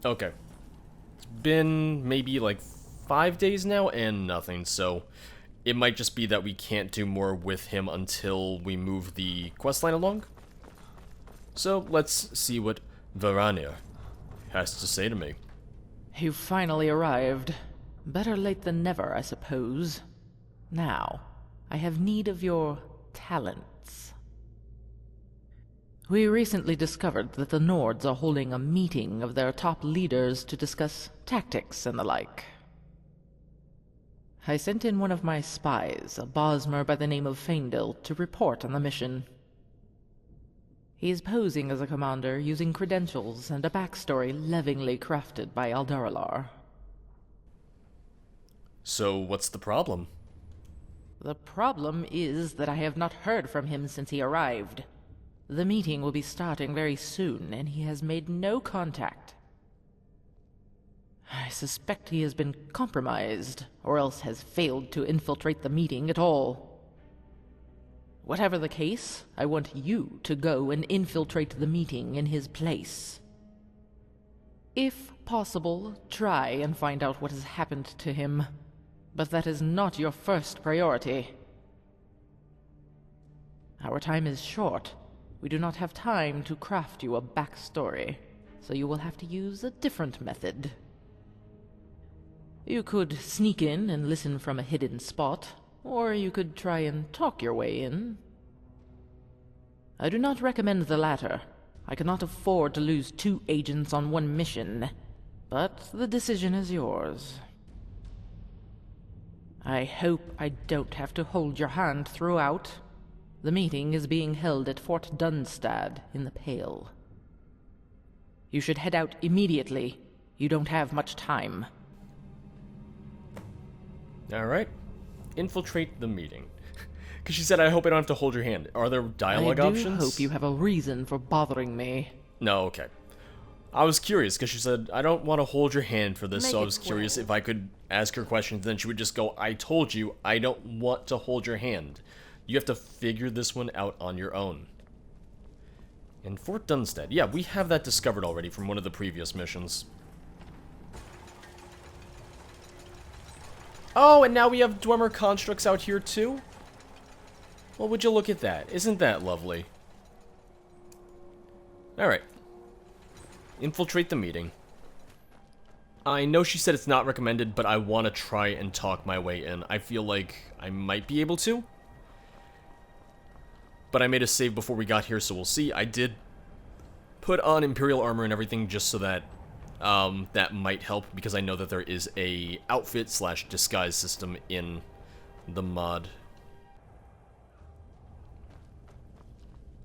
Okay. It's been maybe like 5 days now and nothing, so it might just be that we can't do more with him until we move the questline along. So let's see what Viranir has to say to me. You finally arrived. Better late than never, I suppose. Now, I have need of your talents. We recently discovered that the Nords are holding a meeting of their top leaders to discuss tactics and the like. I sent in one of my spies, a Bosmer by the name of Mandol, to report on the mission. He is posing as a commander using credentials and a backstory lovingly crafted by Aldaralar. So what's the problem? The problem is that I have not heard from him since he arrived. The meeting will be starting very soon, and he has made no contact. I suspect he has been compromised, or else has failed to infiltrate the meeting at all. Whatever the case, I want you to go and infiltrate the meeting in his place. If possible, try and find out what has happened to him. But that is not your first priority. Our time is short. We do not have time to craft you a backstory, so you will have to use a different method. You could sneak in and listen from a hidden spot, or you could try and talk your way in. I do not recommend the latter. I cannot afford to lose 2 agents on one mission, but the decision is yours. I hope I don't have to hold your hand throughout. The meeting is being held at Fort Dunstad in the Pale. You should head out immediately. You don't have much time. Alright. Infiltrate the meeting. Because she said, I hope I don't have to hold your hand. Are there dialogue options? I do hope you have a reason for bothering me. No, okay. I was curious, because she said, I don't want to hold your hand for this, so I was curious if I could ask her questions, then she would just go, I told you, I don't want to hold your hand. You have to figure this one out on your own. And Fort Dunstad. Yeah, we have that discovered already from one of the previous missions. Oh, and now we have Dwemer constructs out here too? Well, would you look at that? Isn't that lovely? Alright. Infiltrate the meeting. I know she said it's not recommended, but I want to try and talk my way in. I feel like I might be able to. But I made a save before we got here, so we'll see. I did put on Imperial armor and everything just so that that might help, because I know that there is a outfit/disguise system in the mod.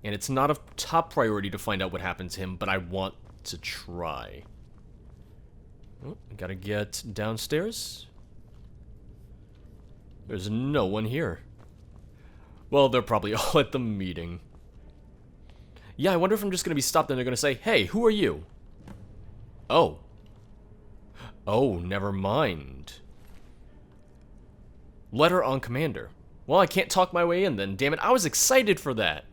And it's not a top priority to find out what happened to him, but I want to try. Oh, I gotta get downstairs. There's no one here. Well, they're probably all at the meeting. Yeah, I wonder if I'm just gonna be stopped and they're gonna say, hey, who are you? Oh. Oh, never mind. Letter on Commander. Well, I can't talk my way in then, damn it. I was excited for that.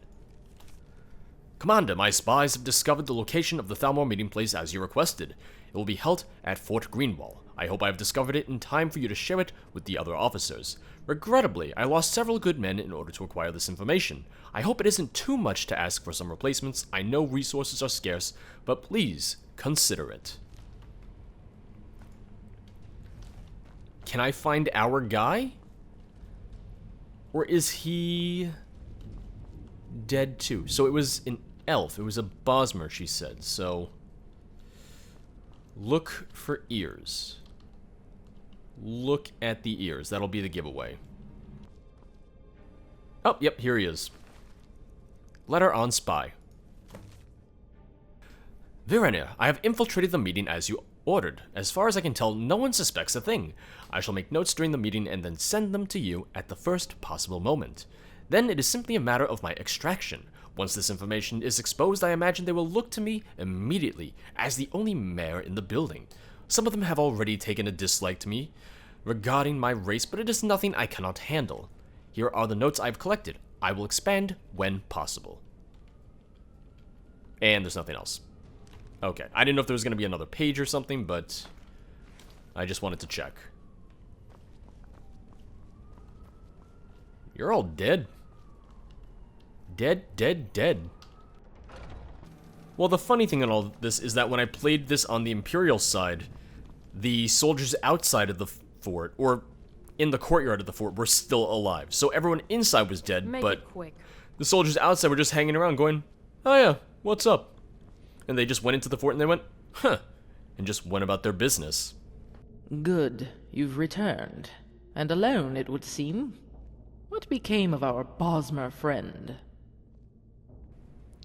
Commander, my spies have discovered the location of the Thalmor meeting place as you requested. It will be held at Fort Greenwall. I hope I have discovered it in time for you to share it with the other officers. Regrettably, I lost several good men in order to acquire this information. I hope it isn't too much to ask for some replacements. I know resources are scarce, but please consider it. Can I find our guy? Or is he dead too? So it was an elf. It was a Bosmer, she said. So look for ears. Look at the ears. That'll be the giveaway. Oh, yep, here he is. Letter on Spy. Viranir, I have infiltrated the meeting as you ordered. As far as I can tell, no one suspects a thing. I shall make notes during the meeting and then send them to you at the first possible moment. Then it is simply a matter of my extraction. Once this information is exposed, I imagine they will look to me immediately as the only mayor in the building. Some of them have already taken a dislike to me regarding my race, but it is nothing I cannot handle. Here are the notes I've collected. I will expand when possible. And there's nothing else. Okay, I didn't know if there was going to be another page or something, but I just wanted to check. You're all dead. Dead, dead, dead. Well, the funny thing in all this is that when I played this on the Imperial side, the soldiers outside of the fort, or in the courtyard of the fort, were still alive. So everyone inside was dead, but the soldiers outside were just hanging around going, "Oh yeah, what's up?" And they just went into the fort and they went, "Huh," and just went about their business. Good, you've returned. And alone, it would seem. What became of our Bosmer friend?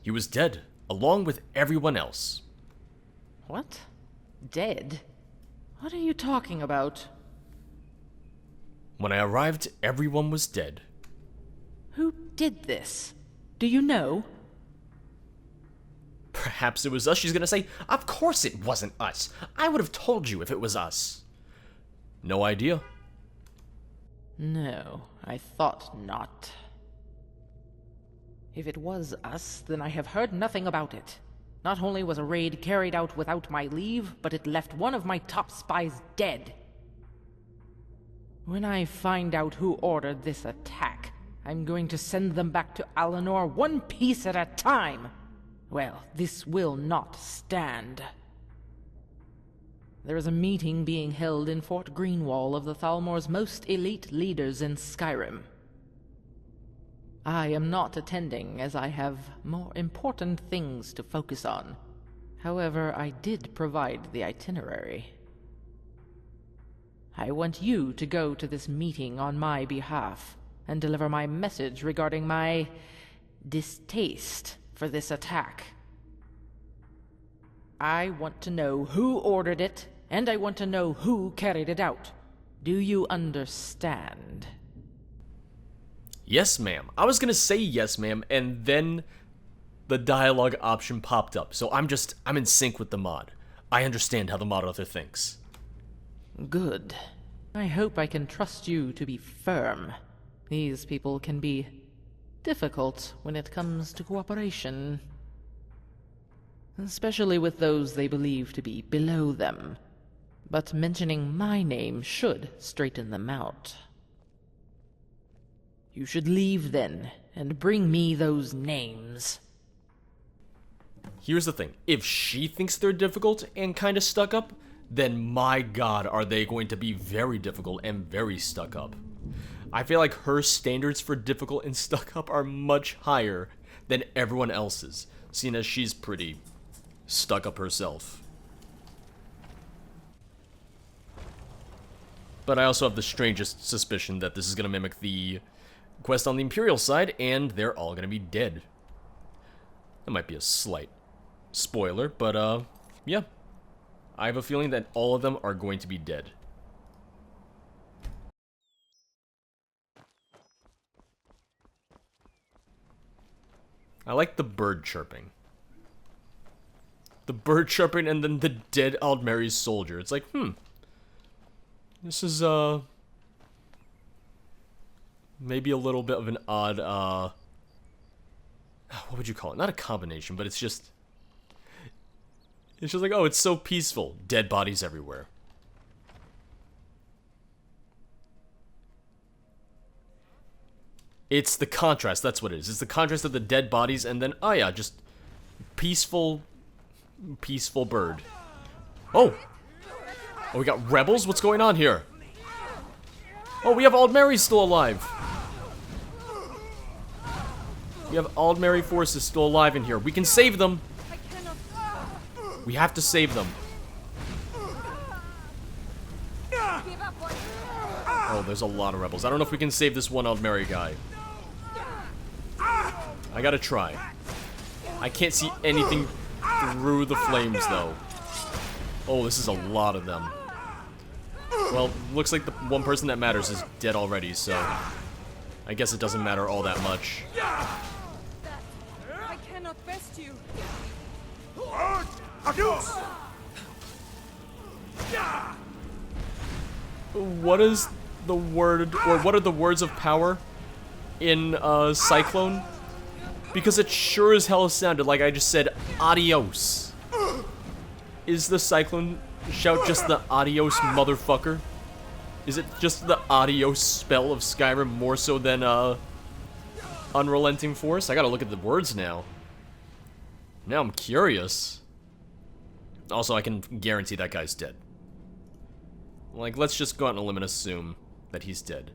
He was dead, along with everyone else. What? Dead? What are you talking about? When I arrived, everyone was dead. Who did this? Do you know? Perhaps it was us. She's gonna say, "Of course it wasn't us. I would have told you if it was us." No idea. No, I thought not. If it was us, then I have heard nothing about it. Not only was a raid carried out without my leave, but it left one of my top spies dead. When I find out who ordered this attack, I'm going to send them back to Alinor one piece at a time. Well, this will not stand. There is a meeting being held in Fort Greenwall of the Thalmor's most elite leaders in Skyrim. I am not attending, as I have more important things to focus on. However, I did provide the itinerary. I want you to go to this meeting on my behalf and deliver my message regarding my distaste for this attack. I want to know who ordered it, and I want to know who carried it out. Do you understand? Yes, ma'am. I was gonna say yes, ma'am, and then the dialogue option popped up. So I'm in sync with the mod. I understand how the mod author thinks. Good. I hope I can trust you to be firm. These people can be difficult when it comes to cooperation. Especially with those they believe to be below them. But mentioning my name should straighten them out. You should leave then, and bring me those names. Here's the thing. If she thinks they're difficult and kinda stuck up, then my god, are they going to be very difficult and very stuck up. I feel like her standards for difficult and stuck up are much higher than everyone else's, seeing as she's pretty stuck up herself. But I also have the strangest suspicion that this is going to mimic the quest on the Imperial side, and they're all going to be dead. That might be a slight spoiler, but yeah. I have a feeling that all of them are going to be dead. I like the bird chirping. The bird chirping and then the dead Altmer's soldier. It's like, this is, maybe a little bit of an odd, what would you call it? Not a combination, but it's just like, oh, it's so peaceful. Dead bodies everywhere. It's the contrast, that's what it is. It's the contrast of the dead bodies and then, oh yeah, just peaceful bird. Oh, we got rebels? What's going on here? Oh, we have Altmer still alive. We have Altmer forces still alive in here. We can save them. We have to save them. Oh, there's a lot of rebels. I don't know if we can save this one Altmer guy. I gotta try. I can't see anything through the flames, though. Oh, this is a lot of them. Well, looks like the one person that matters is dead already, so I guess it doesn't matter all that much. I cannot best you. What is the word, or what are the words of power in Cyclone? Because it sure as hell sounded like I just said adios. Is the cyclone shout just the adios motherfucker? Is it just the adios spell of Skyrim more so than unrelenting force? I gotta look at the words now. Now I'm curious. Also, I can guarantee that guy's dead. Like, let's just go out on a limb and assume that he's dead.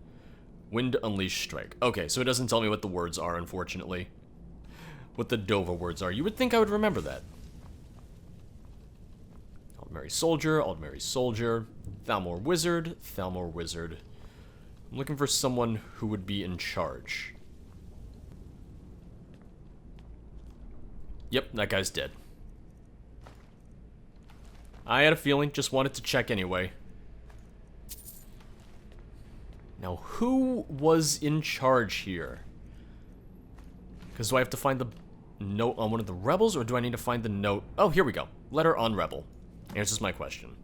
Wind Unleashed Strike. Okay, so it doesn't tell me what the words are, unfortunately. What the Dova words are. You would think I would remember that. Altmer Soldier, Altmer Soldier. Thalmor Wizard, Thalmor Wizard. I'm looking for someone who would be in charge. Yep, that guy's dead. I had a feeling, just wanted to check anyway. Now, who was in charge here? Because do I have to find the note on one of the rebels, or do I need to find the note? Oh, here we go. Letter on rebel. Answers my question.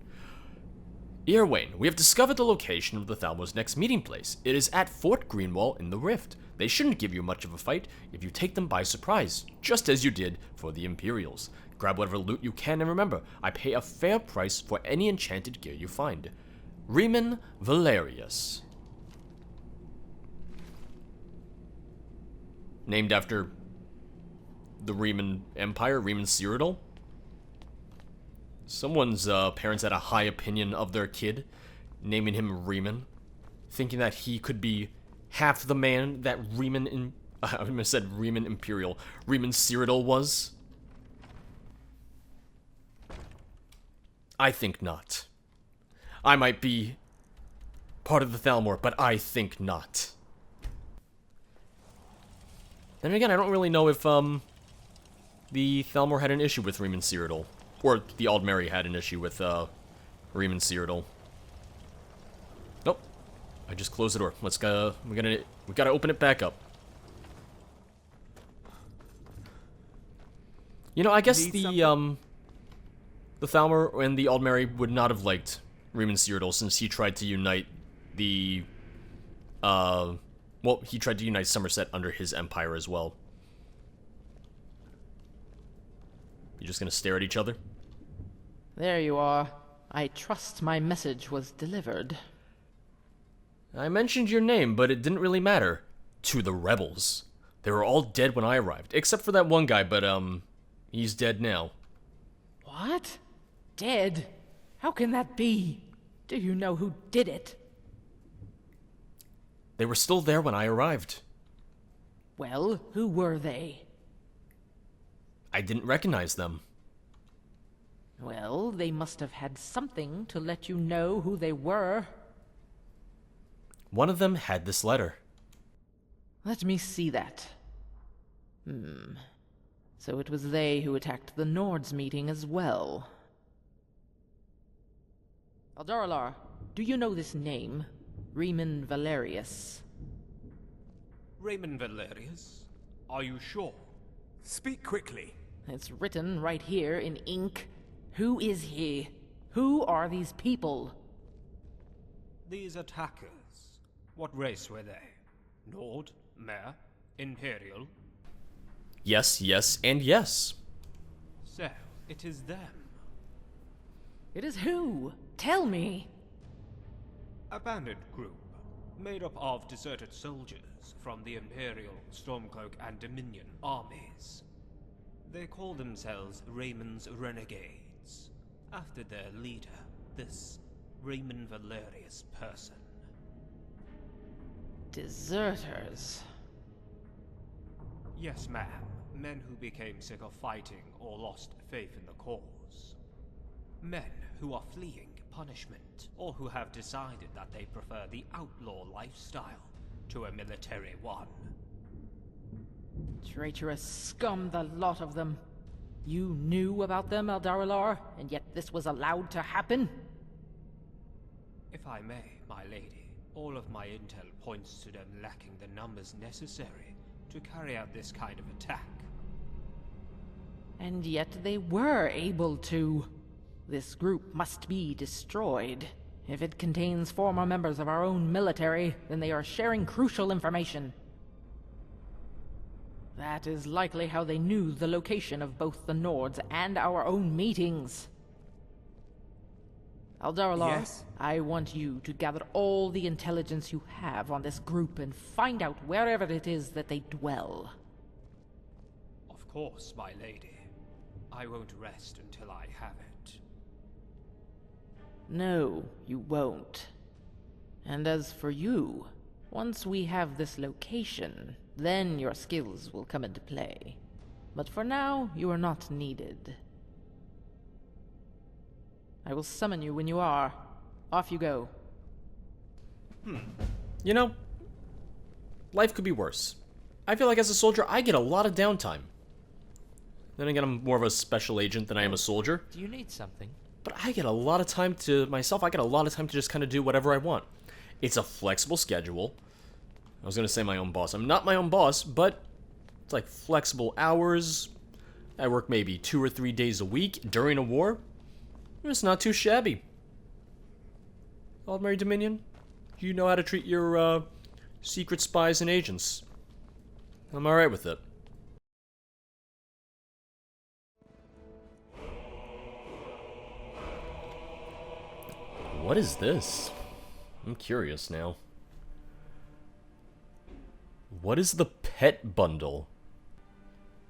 Earwain, we have discovered the location of the Thalmor's next meeting place. It is at Fort Greenwall in the Rift. They shouldn't give you much of a fight if you take them by surprise, just as you did for the Imperials. Grab whatever loot you can, and remember, I pay a fair price for any enchanted gear you find. Riemann Valerius. Named after the Riemann Empire, Riemann Cyrodiil. Someone's parents had a high opinion of their kid, naming him Riemann, thinking that he could be half the man that Riemann Imperial, Riemann Cyrodiil was. I think not. I might be part of the Thalmor, but I think not. Then again, I don't really know if the Thalmor had an issue with Riemann Cyrodiil. Or the Altmer had an issue with Riemann Cyrodiil. Nope. I just closed the door. Let's go. We gotta open it back up. You know, I guess the Thalmor and the Altmer would not have liked Riemann Cyrodiil since he tried to unite the well, he tried to unite Somerset under his empire as well. You just gonna stare at each other? There you are. I trust my message was delivered. I mentioned your name, but it didn't really matter. To the rebels. They were all dead when I arrived, except for that one guy, but he's dead now. What? Dead? How can that be? Do you know who did it? They were still there when I arrived. Well, who were they? I didn't recognize them. Well, they must have had something to let you know who they were. One of them had this letter. Let me see that. So it was they who attacked the Nord's meeting as well. Aldarilar, do you know this name? Riemann Valerius. Riemann Valerius? Are you sure? Speak quickly. It's written right here in ink. Who is he? Who are these people? These attackers. What race were they? Nord? Mer? Imperial? Yes, yes, and yes. So, it is them. It is who? Tell me. A bandit group, made up of deserted soldiers from the Imperial, Stormcloak, and Dominion armies. They call themselves Raymond's Renegades, after their leader, this Riemann Valerius person. Deserters. Yes, ma'am. Men who became sick of fighting or lost faith in the cause. Men who are fleeing punishment, or who have decided that they prefer the outlaw lifestyle to a military one. Traitorous scum, the lot of them. You knew about them, Aldarilar, and yet this was allowed to happen? If I may, my lady, all of my intel points to them lacking the numbers necessary to carry out this kind of attack. And yet they were able to. This group must be destroyed. If it contains former members of our own military, then they are sharing crucial information. That is likely how they knew the location of both the Nords and our own meetings. Aldarilor, Yes? I want you to gather all the intelligence you have on this group and find out wherever it is that they dwell. Of course, my lady. I won't rest until I have it. No, you won't. And as for you, once we have this location, then your skills will come into play. But for now, you are not needed. I will summon you when you are. Off you go. You know, life could be worse. I feel like as a soldier, I get a lot of downtime. Then again, I'm more of a special agent than I am a soldier. Do you need something? But I get a lot of time to myself. I get a lot of time to just kind of do whatever I want. It's a flexible schedule. I was going to say my own boss. I'm not my own boss, but it's like flexible hours. I work maybe 2 or 3 days a week during a war. It's not too shabby. Altmer Dominion, you know how to treat your secret spies and agents. I'm alright with it. What is this? I'm curious now. What is the pet bundle?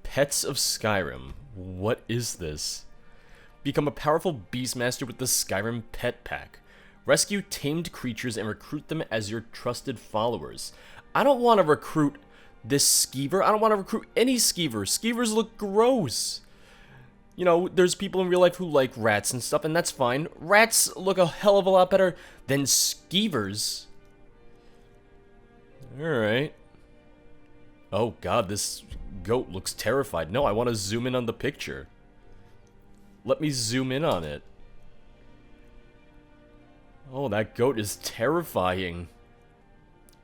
Pets of Skyrim. What is this? Become a powerful beastmaster with the Skyrim Pet Pack. Rescue tamed creatures and recruit them as your trusted followers. I don't want to recruit this skeever. I don't want to recruit any skeever. Skeevers look gross. You know, there's people in real life who like rats and stuff, and that's fine. Rats look a hell of a lot better than skeevers. Alright. Oh god, this goat looks terrified. No, I want to zoom in on the picture. Let me zoom in on it. Oh, that goat is terrifying.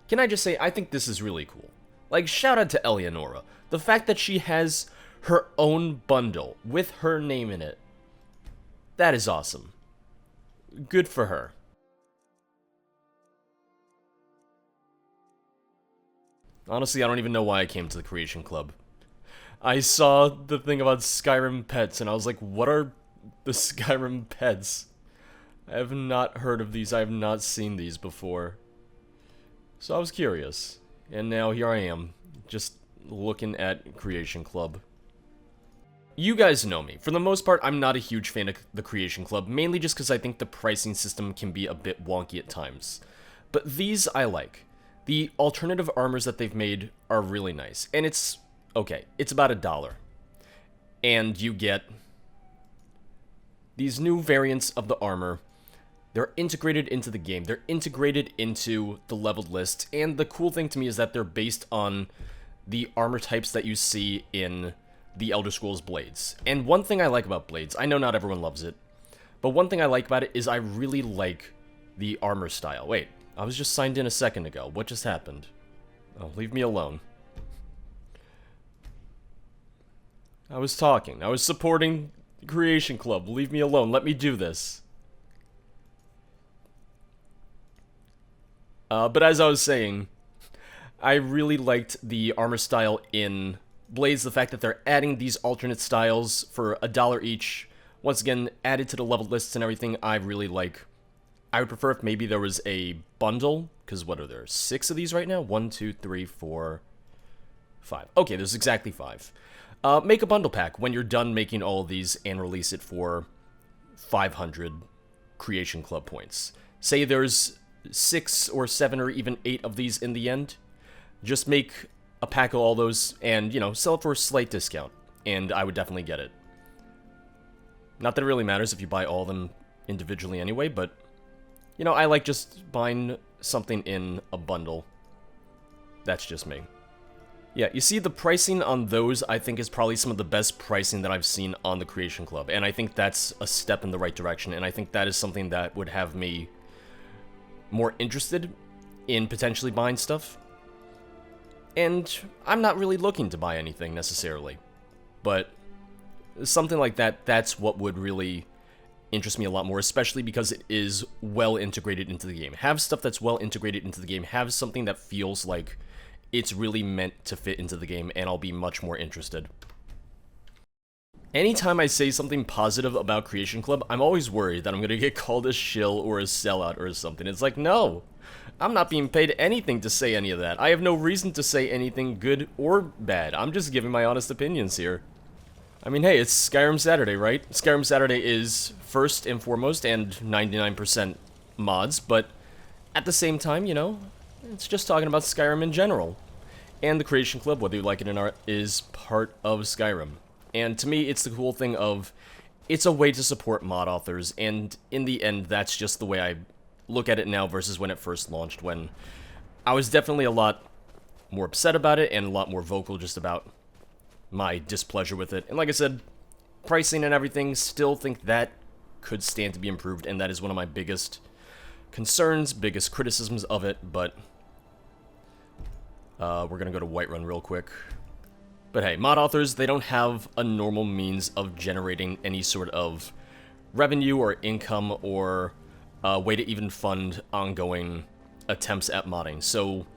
Can I just say, I think this is really cool. Like, shout out to Eleonora. The fact that she has her own bundle with her name in it. That is awesome. Good for her. Honestly, I don't even know why I came to the Creation Club. I saw the thing about Skyrim pets, and I was like, what are the Skyrim pets? I have not heard of these. I have not seen these before. So I was curious. And now here I am, just looking at Creation Club. You guys know me. For the most part, I'm not a huge fan of the Creation Club, mainly just because I think the pricing system can be a bit wonky at times. But these I like. The alternative armors that they've made are really nice. And it's, okay, it's about $1. And you get these new variants of the armor. They're integrated into the game. They're integrated into the leveled list. And the cool thing to me is that they're based on the armor types that you see in the Elder Scrolls Blades. And one thing I like about Blades, I know not everyone loves it, but one thing I like about it is I really like the armor style. Wait, I was just signed in a second ago. What just happened? Oh, leave me alone. I was talking. I was supporting the Creation Club. Leave me alone. Let me do this. But as I was saying, I really liked the armor style in Blades, the fact that they're adding these alternate styles for $1 each. Once again, added to the leveled lists and everything, I really like. I would prefer if maybe there was a bundle, because what are there, 6 of these right now? 1, 2, 3, 4, 5. Okay, there's exactly 5. Make a bundle pack when you're done making all of these and release it for 500 Creation Club points. Say there's 6 or 7 or even 8 of these in the end. Just make a pack of all those and, you know, sell it for a slight discount. And I would definitely get it. Not that it really matters if you buy all of them individually anyway, but, you know, I like just buying something in a bundle. That's just me. Yeah, you see, the pricing on those, I think, is probably some of the best pricing that I've seen on the Creation Club. And I think that's a step in the right direction, and I think that is something that would have me more interested in potentially buying stuff. And I'm not really looking to buy anything, necessarily. But something like that, that's what would really interest me a lot more, especially because it is well integrated into the game. Have stuff that's well integrated into the game. Have something that feels like it's really meant to fit into the game, and I'll be much more interested. Anytime I say something positive about Creation Club, I'm always worried that I'm gonna get called a shill or a sellout or something. It's like, no, I'm not being paid anything to say any of that. I have no reason to say anything good or bad. I'm just giving my honest opinions here. I mean, hey, it's Skyrim Saturday, right? Skyrim Saturday is first and foremost and 99% mods, but at the same time, you know, it's just talking about Skyrim in general. And the Creation Club, whether you like it or not, is part of Skyrim. And to me, it's the cool thing of, it's a way to support mod authors, and in the end, that's just the way I look at it now versus when it first launched, when I was definitely a lot more upset about it and a lot more vocal just about my displeasure with it. And like I said, pricing and everything, still think that could stand to be improved, and that is one of my biggest concerns, biggest criticisms of it, but we're gonna go to Whiterun real quick. But hey, mod authors, they don't have a normal means of generating any sort of revenue or income or way to even fund ongoing attempts at modding. So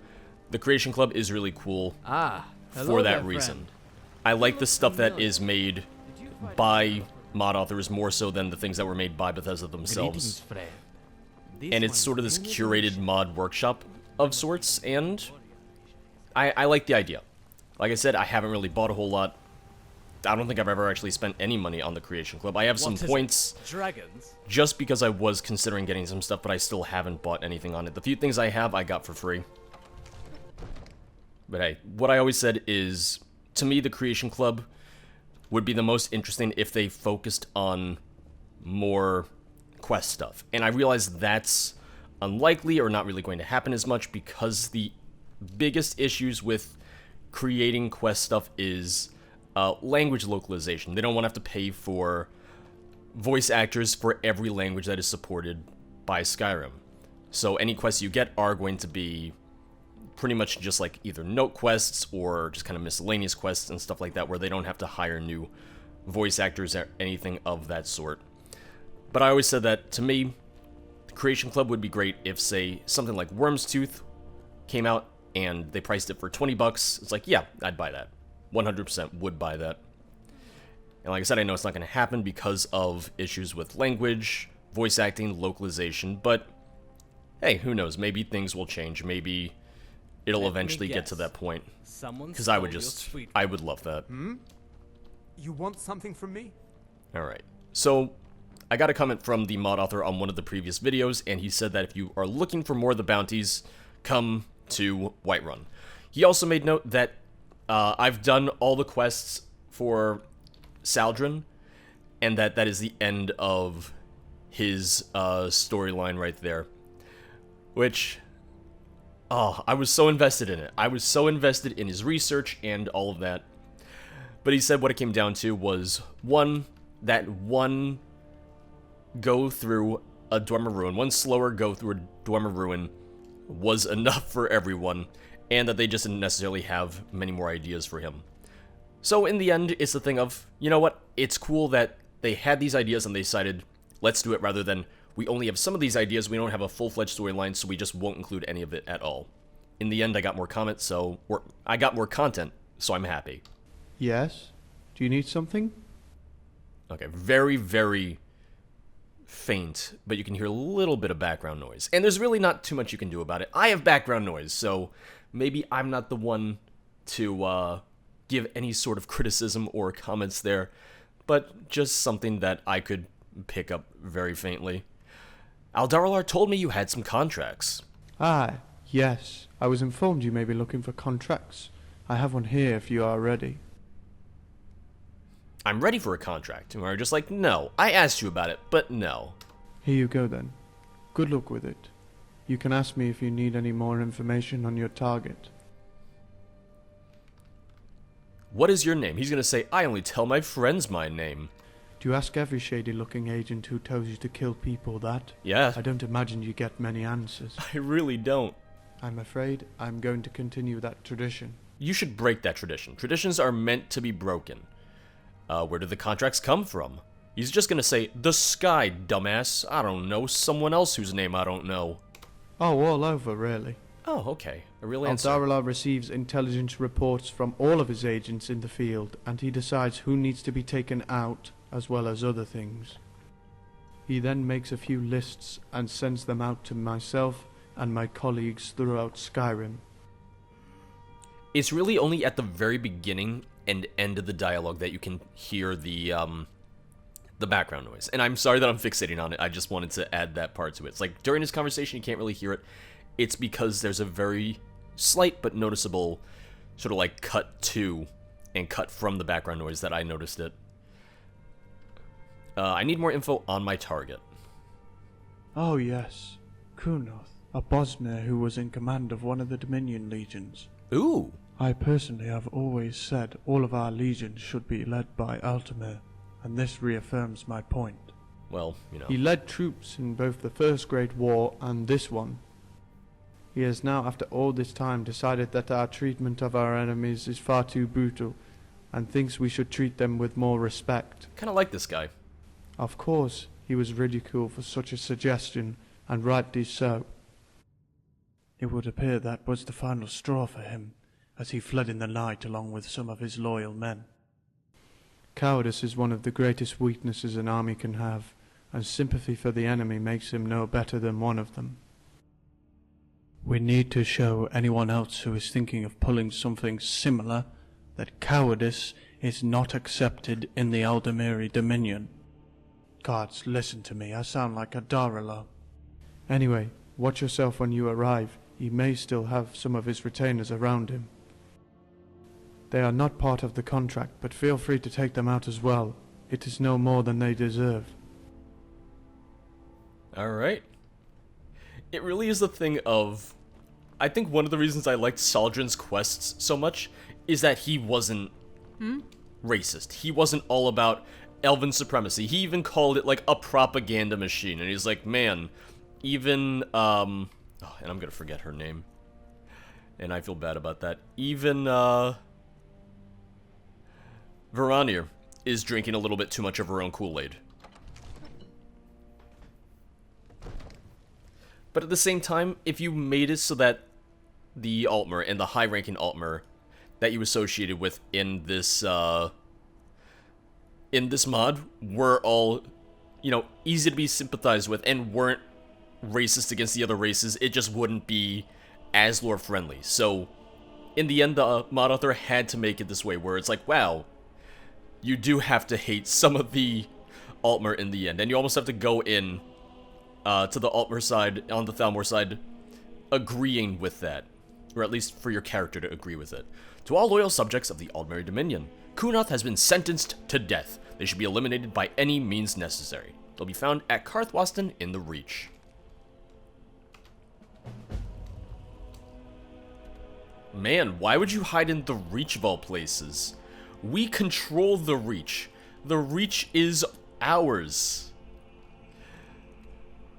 the Creation Club is really cool for that reason. I like the stuff that is made by mod authors more so than the things that were made by Bethesda themselves. And it's sort of this curated mod workshop of sorts, and I like the idea. Like I said, I haven't really bought a whole lot. I don't think I've ever actually spent any money on the Creation Club. I have some points just because I was considering getting some stuff, but I still haven't bought anything on it. The few things I have, I got for free. But hey, what I always said is, to me, the Creation Club would be the most interesting if they focused on more quest stuff. And I realize that's unlikely or not really going to happen as much because the biggest issues with creating quest stuff is language localization. They don't want to have to pay for voice actors for every language that is supported by Skyrim. So any quests you get are going to be pretty much just like either note quests or just kind of miscellaneous quests and stuff like that, where they don't have to hire new voice actors or anything of that sort. But I always said that, to me, the Creation Club would be great if, say, something like Worm's Tooth came out and they priced it for 20 bucks. It's like, yeah, I'd buy that. 100% would buy that. And like I said, I know it's not going to happen because of issues with language, voice acting, localization, but hey, who knows? Maybe things will change. Maybe it'll eventually get to that point. Because I would love that. You want something from me? Alright, so I got a comment from the mod author on one of the previous videos, and he said that if you are looking for more of the bounties, come to Whiterun. He also made note that I've done all the quests for Saldren, and that is the end of his storyline right there. Which, oh, I was so invested in it. I was so invested in his research and all of that. But he said what it came down to was, one go through a Dwemer Ruin, one slower go through a Dwemer Ruin was enough for everyone, and that they just didn't necessarily have many more ideas for him. So in the end, it's the thing of, you know what, it's cool that they had these ideas and they decided, let's do it, rather than, we only have some of these ideas, we don't have a full-fledged storyline, so we just won't include any of it at all. In the end, I got more comments, I got more content, so I'm happy. Yes? Do you need something? Okay, very, very faint, but you can hear a little bit of background noise. And there's really not too much you can do about it. I have background noise, so maybe I'm not the one to give any sort of criticism or comments there, but just something that I could pick up very faintly. Aldaralar told me you had some contracts. Ah, yes. I was informed you may be looking for contracts. I have one here if you are ready. I'm ready for a contract. And we're just like, no. I asked you about it, but no. Here you go then. Good luck with it. You can ask me if you need any more information on your target. What is your name? He's gonna say, I only tell my friends my name. Do you ask every shady-looking agent who tells you to kill people that? Yeah. I don't imagine you get many answers. I really don't. I'm afraid I'm going to continue that tradition. You should break that tradition. Traditions are meant to be broken. Where do the contracts come from? He's just gonna say, the sky, dumbass. I don't know, someone else whose name I don't know. Oh, all over, really. Oh, okay. A real answer. Aldarila receives intelligence reports from all of his agents in the field, and he decides who needs to be taken out, as well as other things. He then makes a few lists and sends them out to myself and my colleagues throughout Skyrim. It's really only at the very beginning and end of the dialogue that you can hear the background noise. And I'm sorry that I'm fixating on it. I just wanted to add that part to it. It's like during this conversation you can't really hear it. It's because there's a very slight but noticeable sort of like cut to and cut from the background noise that I noticed it. I need more info on my target. Oh yes, Kunoth, a Bosmer who was in command of one of the Dominion legions. Ooh! I personally have always said all of our legions should be led by Altmer, and this reaffirms my point. Well, you know. He led troops in both the First Great War and this one. He has now, after all this time, decided that our treatment of our enemies is far too brutal, and thinks we should treat them with more respect. Kinda like this guy. Of course, he was ridiculed for such a suggestion, and rightly so. It would appear that was the final straw for him, as he fled in the night along with some of his loyal men. Cowardice is one of the greatest weaknesses an army can have, and sympathy for the enemy makes him no better than one of them. We need to show anyone else who is thinking of pulling something similar that cowardice is not accepted in the Aldemiri Dominion. Gods, listen to me, I sound like a Darila. Anyway, watch yourself when you arrive. He may still have some of his retainers around him. They are not part of the contract, but feel free to take them out as well. It is no more than they deserve. Alright. It really is the thing of... I think one of the reasons I liked Saldrin's quests so much is that he wasn't racist. He wasn't all about elven supremacy. He even called it like a propaganda machine. And he's like, man, even, and I'm gonna forget her name. And I feel bad about that. Even, Viranir is drinking a little bit too much of her own Kool-Aid. But at the same time, if you made it so that the Altmer and the high-ranking Altmer that you associated with in this mod were all, you know, easy to be sympathized with and weren't racist against the other races, it just wouldn't be as lore-friendly. So, in the end, the mod author had to make it this way, where it's like, wow, you do have to hate some of the Altmer in the end, and you almost have to go in to the Altmer side, on the Thalmor side, agreeing with that. Or at least for your character to agree with it. To all loyal subjects of the Aldmeri Dominion, Kunoth has been sentenced to death. They should be eliminated by any means necessary. They'll be found at Karthwasten in the Reach. Man, why would you hide in the Reach of all places? We control the Reach. The Reach is ours.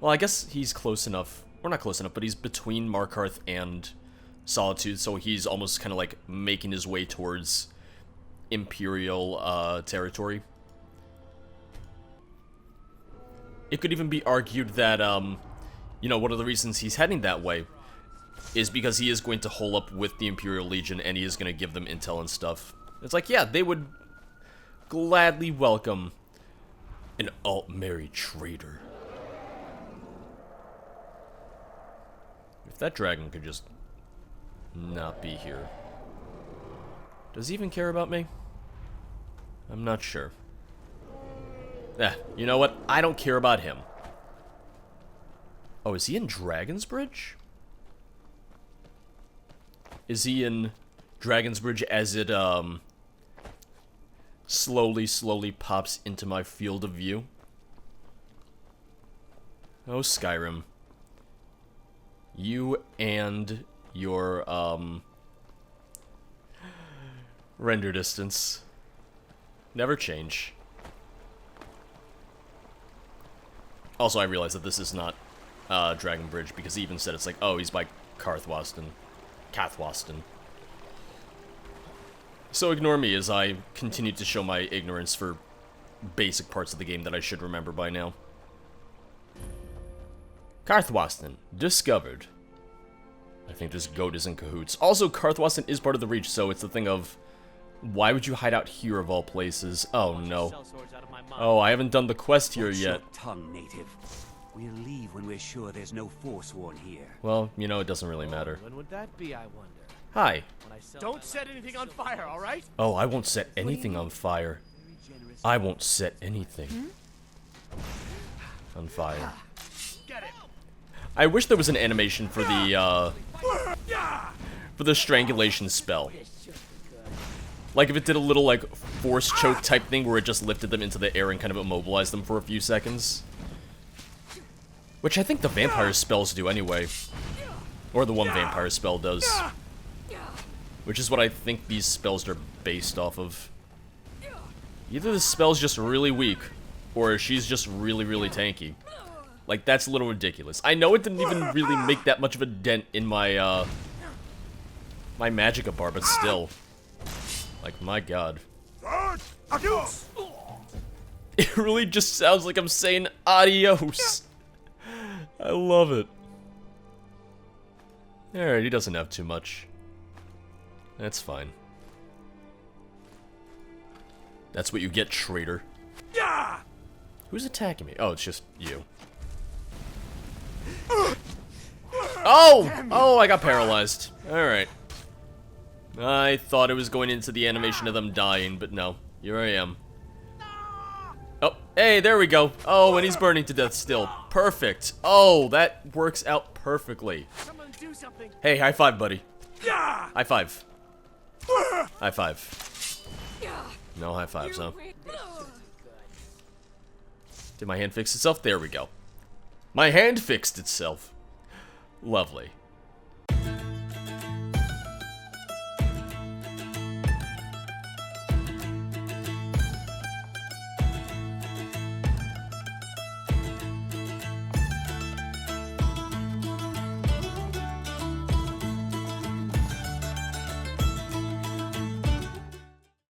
Well, I guess he's close enough. Or not close enough, but he's between Markarth and Solitude, so he's almost kind of like making his way towards Imperial territory. It could even be argued that, you know, one of the reasons he's heading that way is because he is going to hole up with the Imperial Legion and he is going to give them intel and stuff. It's like, yeah, they would gladly welcome an Altmeri traitor. If that dragon could just not be here. Does he even care about me? I'm not sure. You know what? I don't care about him. Oh, is he in Dragon's Bridge? Is he in Dragon's Bridge as it, slowly pops into my field of view? Oh, Skyrim. You and your, render distance never change. Also, I realize that this is not, Dragon Bridge, because he even said it's like, oh, he's by Karthwasten. So ignore me as I continue to show my ignorance for basic parts of the game that I should remember by now. Karthwasten, discovered. I think this goat is in cahoots. Also, Karthwassen is part of the Reach, so it's the thing of... Why would you hide out here of all places? Oh, no. Oh, I haven't done the quest here yet. Tongue, native. We'll leave when we're sure there's no Forsworn here. Well, you know, it doesn't really matter. When would that be, I wonder? Hi. Don't set anything on fire, all right? Oh, I won't set anything on fire. I won't set anything on fire. Get it. I wish there was an animation for the strangulation spell. Like if it did a little like force choke type thing where it just lifted them into the air and kind of immobilized them for a few seconds. Which I think the vampire spells do anyway. Or the one vampire spell does. Which is what I think these spells are based off of. Either the spell's just really weak, or she's just really, really tanky. Like, that's a little ridiculous. I know it didn't even really make that much of a dent in my, my magicka bar, but still. Like, my god. It really just sounds like I'm saying adios. I love it. Alright, he doesn't have too much. That's fine. That's what you get, traitor. Who's attacking me? Oh, it's just you. Oh! Oh, I got paralyzed. Alright. I thought it was going into the animation of them dying, but no. Here I am. Oh, hey, there we go. Oh, and he's burning to death still. Perfect. Oh, that works out perfectly. Someone do something. Hey, high five, buddy. High five. High five. No high fives, huh? Did my hand fix itself? There we go. My hand fixed itself. Lovely.